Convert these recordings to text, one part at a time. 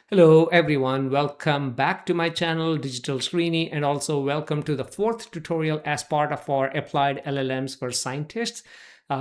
Hello everyone, welcome back to my channel Digital Srini, and also welcome to the fourth tutorial as part of our Applied LLMs for Scientists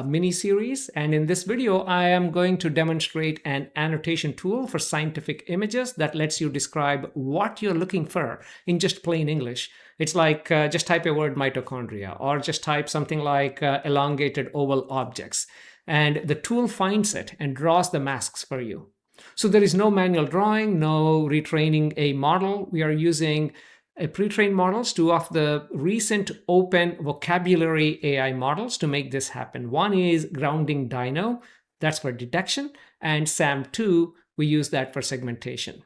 mini series. And in this video I am going to demonstrate an annotation tool for scientific images that lets you describe what you're looking for in just plain English. It's like just type a word mitochondria, or just type something like elongated oval objects, and the tool finds it and draws the masks for you. So there is no manual drawing, no retraining a model. We are using pre-trained models, two of the recent open vocabulary AI models to make this happen. One is Grounding DINO, that's for detection, and SAM2, we use that for segmentation.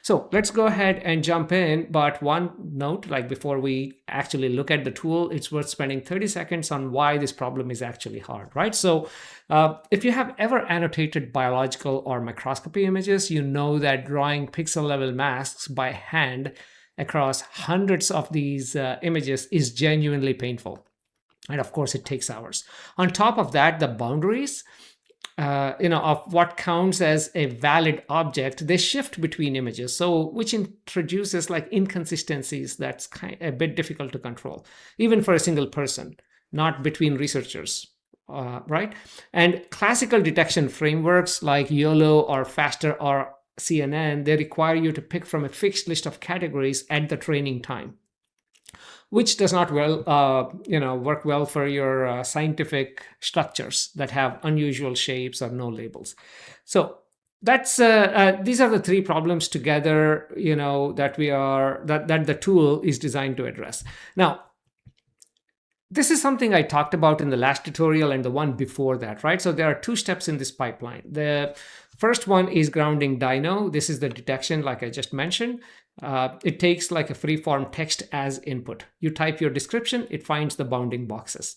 So let's go ahead and jump in. But one note, like before we actually look at the tool, it's worth spending 30 seconds on why this problem is actually hard, right? So if you have ever annotated biological or microscopy images, you know that drawing pixel level masks by hand across hundreds of these images is genuinely painful. And of course, it takes hours. On top of that, the boundaries of what counts as a valid object, they shift between images, so which introduces like inconsistencies that's a bit difficult to control, even for a single person, not between researchers, right? And classical detection frameworks like YOLO or FASTER or CNN, they require you to pick from a fixed list of categories at the training time, which does not work well for your scientific structures that have unusual shapes or no labels. So that's these are the three problems together, that that the tool is designed to address. Now, this is something I talked about in the last tutorial and the one before that, right? So there are two steps in this pipeline. The first one is Grounding DINO. This is the detection, like I just mentioned. It takes like a free-form text as input. You type your description, it finds the bounding boxes.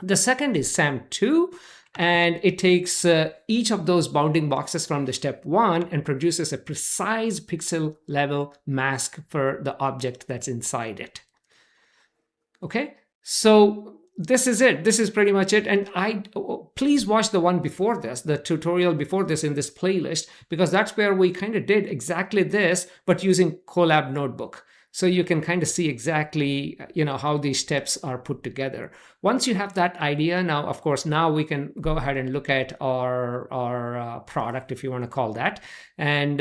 The second is SAM2, and it takes each of those bounding boxes from the step one and produces a precise pixel level mask for the object that's inside it. Okay, so this is it. This is pretty much it. And please watch the one before this, the tutorial before this in this playlist, because that's where we kind of did exactly this, but using Colab Notebook. So you can kind of see exactly, how these steps are put together. Once you have that idea, now, of course, now we can go ahead and look at our product, if you want to call that, and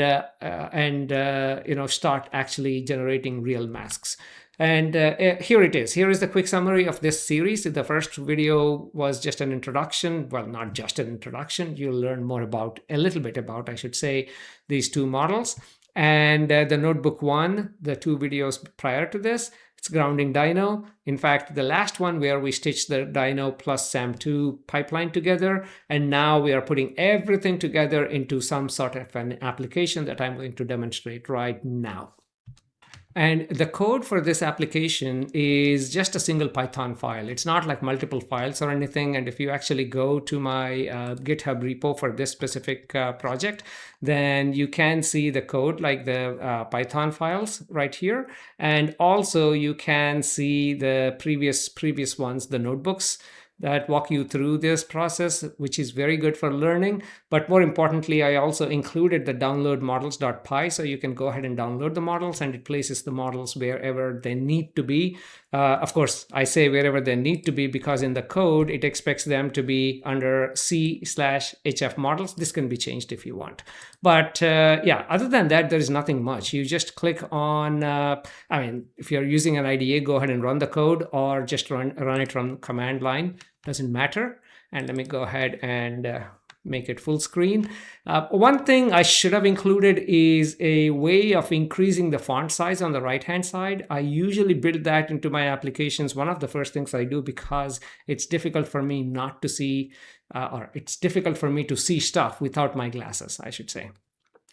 start actually generating real masks. And here it is. Here is the quick summary of this series. The first video was just an introduction. Well, not just an introduction. You'll learn more about, a little bit about, I should say, these two models. And the notebook one, the two videos prior to this, it's Grounding DINO. In fact, the last one where we stitched the DINO plus SAM2 pipeline together. And now we are putting everything together into some sort of an application that I'm going to demonstrate right now. And the code for this application is just a single Python file. It's not like multiple files or anything. And if you actually go to my GitHub repo for this specific project, then you can see the code, like the Python files right here. And also you can see the previous ones, the notebooks that walk you through this process, which is very good for learning. But more importantly, I also included the download models.py, so you can go ahead and download the models, and it places the models wherever they need to be. Of course, I say wherever they need to be because in the code, it expects them to be under C/HF models. This can be changed if you want. But yeah, other than that, there is nothing much. You just click on, if you're using an IDE, go ahead and run the code, or just run it from command line. Doesn't matter. And let me go ahead and make it full screen. One thing I should have included is a way of increasing the font size on the right-hand side. I usually build that into my applications. One of the first things I do, because it's difficult for me not to see, or it's difficult for me to see stuff without my glasses, I should say.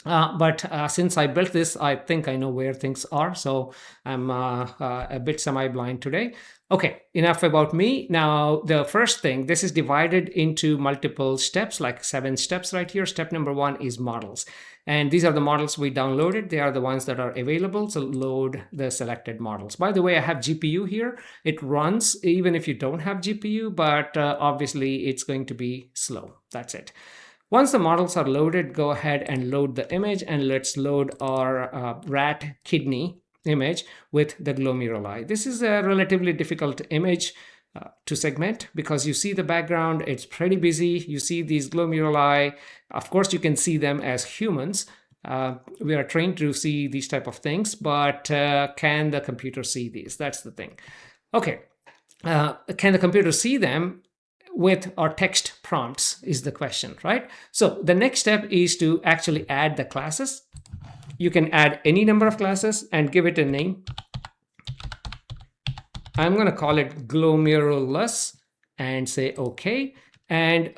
But since I built this, I think I know where things are. So I'm a bit semi-blind today. Okay, enough about me. Now, the first thing, this is divided into multiple steps, like 7 steps right here. Step number 1 is models. And these are the models we downloaded. They are the ones that are available. So load the selected models. By the way, I have GPU here. It runs even if you don't have GPU, but obviously it's going to be slow. That's it. Once the models are loaded, go ahead and load the image, and let's load our rat kidney image with the glomeruli. This is a relatively difficult image to segment because you see the background, it's pretty busy. You see these glomeruli. Of course, you can see them as humans. We are trained to see these type of things, but can the computer see these? That's the thing. Okay, can the computer see them with our text prompts is the question, right? So the next step is to actually add the classes. You can add any number of classes and give it a name. I'm going to call it glomerulus and say OK. And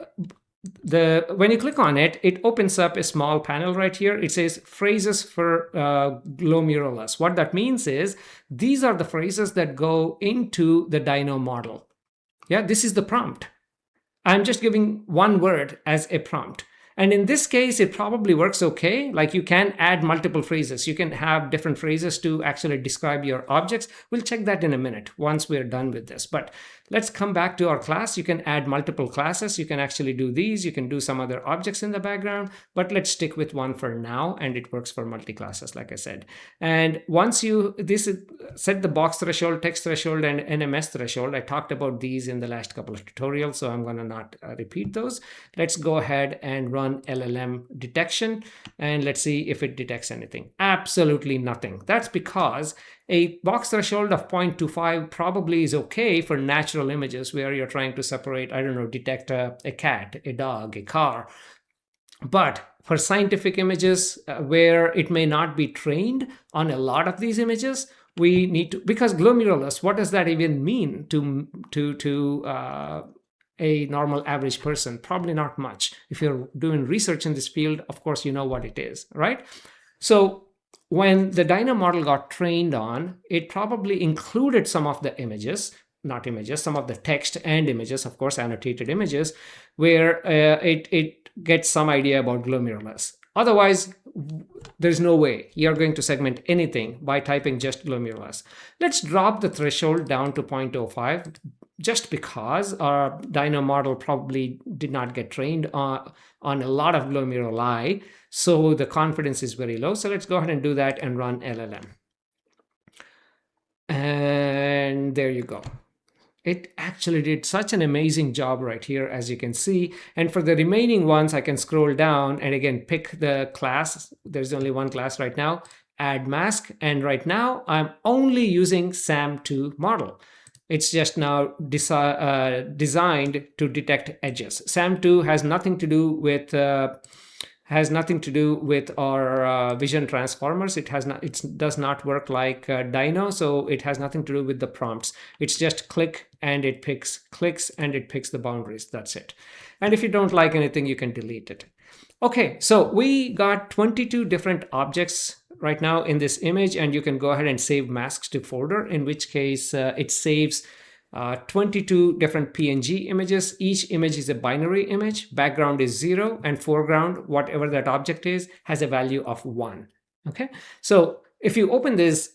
when you click on it, it opens up a small panel right here. It says phrases for glomerulus. What that means is these are the phrases that go into the Dino model. Yeah, this is the prompt. I'm just giving one word as a prompt. And in this case, it probably works okay. Like you can add multiple phrases. You can have different phrases to actually describe your objects. We'll check that in a minute once we're done with this. But let's come back to our class. You can add multiple classes. You can actually do these. You can do some other objects in the background. But let's stick with one for now. And it works for multi-classes, like I said. And once you set the box threshold, text threshold, and NMS threshold. I talked about these in the last couple of tutorials, so I'm going to not repeat those. Let's go ahead and run LLM detection, and let's see if it detects anything. Absolutely nothing. That's because a box threshold of 0.25 probably is okay for natural images where you're trying to separate, I don't know, detect a cat, a dog, a car. But for scientific images where it may not be trained on a lot of these images, we need to, because glomerulus, what does that even mean to a normal average person? Probably not much. If you're doing research in this field, of course, you know what it is, right? So when the Dino model got trained on, it probably included some of the images, not images, some of the text and images, of course, annotated images, where it gets some idea about glomerulus. Otherwise, there's no way you're going to segment anything by typing just glomerulus. Let's drop the threshold down to 0.05. Just because our Dino model probably did not get trained on a lot of glomeruli, so the confidence is very low. So let's go ahead and do that and run LLM. And there you go. It actually did such an amazing job right here, as you can see. And for the remaining ones, I can scroll down and again pick the class. There's only one class right now, add mask. And right now, I'm only using SAM2 model. It's just now designed to detect edges. SAM2 has nothing to do with our vision transformers. It does not work like Dino, so it has nothing to do with the prompts. It's just click and it picks, clicks and it picks the boundaries. That's it. And if you don't like anything, you can delete it. Okay, so we got 22 different objects right now in this image, and you can go ahead and save masks to folder, in which case it saves 22 different PNG images. Each image is a binary image. Background is 0, and foreground, whatever that object is, has a value of 1. Okay, so if you open this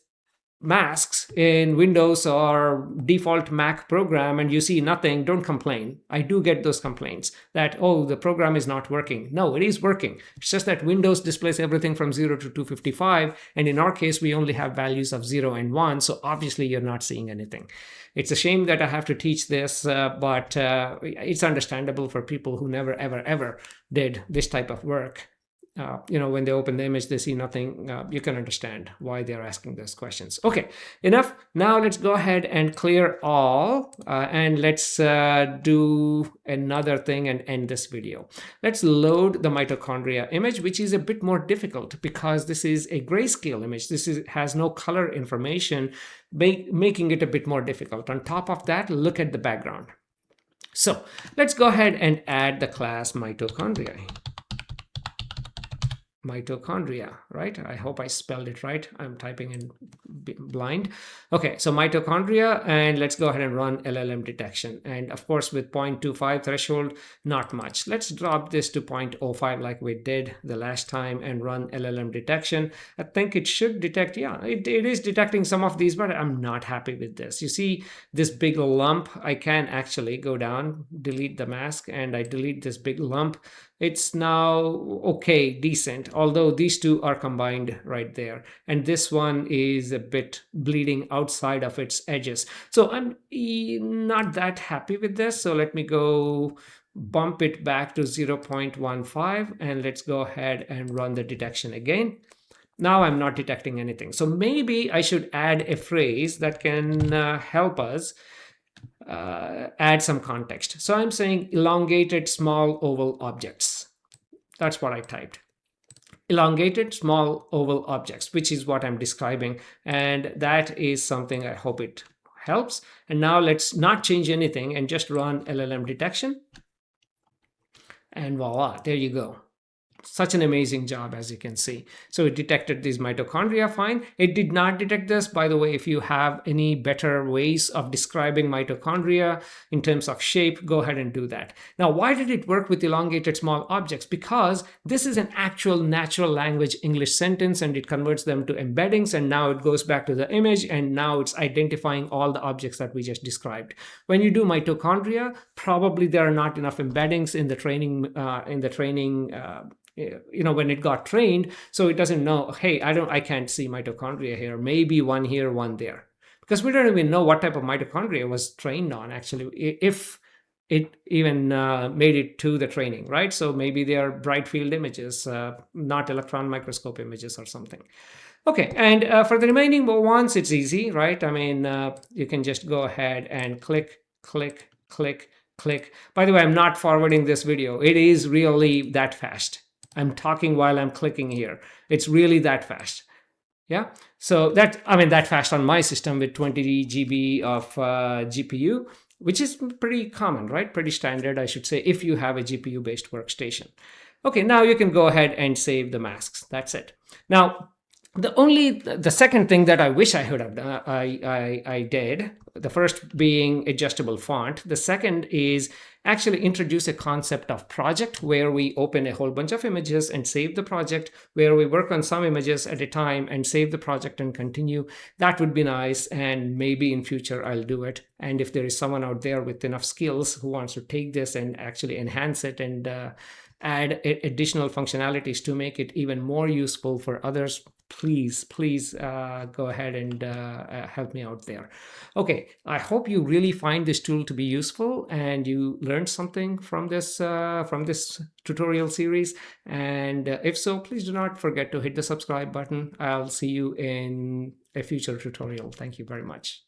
masks in Windows or default Mac program and you see nothing, don't complain. I do get those complaints that, oh, the program is not working. No, it is working. It's just that Windows displays everything from 0 to 255. And in our case, we only have values of 0 and 1. So obviously you're not seeing anything. It's a shame that I have to teach this, but it's understandable for people who never, ever, ever did this type of work. When they open the image, they see nothing. You can understand why they're asking those questions. Okay, enough. Now let's go ahead and clear all, and let's do another thing and end this video. Let's load the mitochondria image, which is a bit more difficult because this is a grayscale image. Has no color information, making it a bit more difficult. On top of that, look at the background. So let's go ahead and add the class mitochondria. Mitochondria, right? I hope I spelled it right. I'm typing in blind. Okay, so mitochondria, and let's go ahead and run LLM detection. And of course, with 0.25 threshold, not much. Let's drop this to 0.05 like we did the last time and run LLM detection. I think it should detect, yeah, it is detecting some of these, but I'm not happy with this. You see this big lump? I can actually go down, delete the mask, and I delete this big lump. It's now okay, decent, although these two are combined right there. And this one is a bit bleeding outside of its edges. So I'm not that happy with this. So let me go bump it back to 0.15 and let's go ahead and run the detection again. Now I'm not detecting anything. So maybe I should add a phrase that can help us add some context. So I'm saying elongated small oval objects. That's what I typed. Elongated small oval objects, which is what I'm describing. And that is something I hope it helps. And now let's not change anything and just run LLM detection. And voila, there you go. Such an amazing job, as you can see. So it detected these mitochondria fine. It did not detect this. By the way, if you have any better ways of describing mitochondria in terms of shape, go ahead and do that. Now, why did it work with elongated small objects? Because this is an actual natural language English sentence and it converts them to embeddings, and now it goes back to the image and now it's identifying all the objects that we just described. When you do mitochondria, probably there are not enough embeddings in the training when it got trained, so it doesn't know, hey, I can't see mitochondria here, maybe one here, one there, because we don't even know what type of mitochondria was trained on actually, if it even made it to the training, right? So maybe they are bright field images, not electron microscope images or something. Okay, and for the remaining ones, it's easy, right? I mean, you can just go ahead and click, click, click, click. By the way, I'm not forwarding this video. It is really that fast. I'm talking while I'm clicking here. It's really that fast. Yeah. So that fast on my system with 20 GB of GPU, which is pretty common, right? Pretty standard, I should say, if you have a GPU based workstation. Okay, now you can go ahead and save the masks. That's it. Now, the second thing that I wish I would have done, I did, the first being adjustable font. The second is actually introduce a concept of project where we open a whole bunch of images and save the project, where we work on some images at a time and save the project and continue. That would be nice, and maybe in future I'll do it. And if there is someone out there with enough skills who wants to take this and actually enhance it and add additional functionalities to make it even more useful for others, please go ahead and help me out there. Okay, I hope you really find this tool to be useful and you learned something from this tutorial series. And if so, please do not forget to hit the subscribe button. I'll see you in a future tutorial. Thank you very much.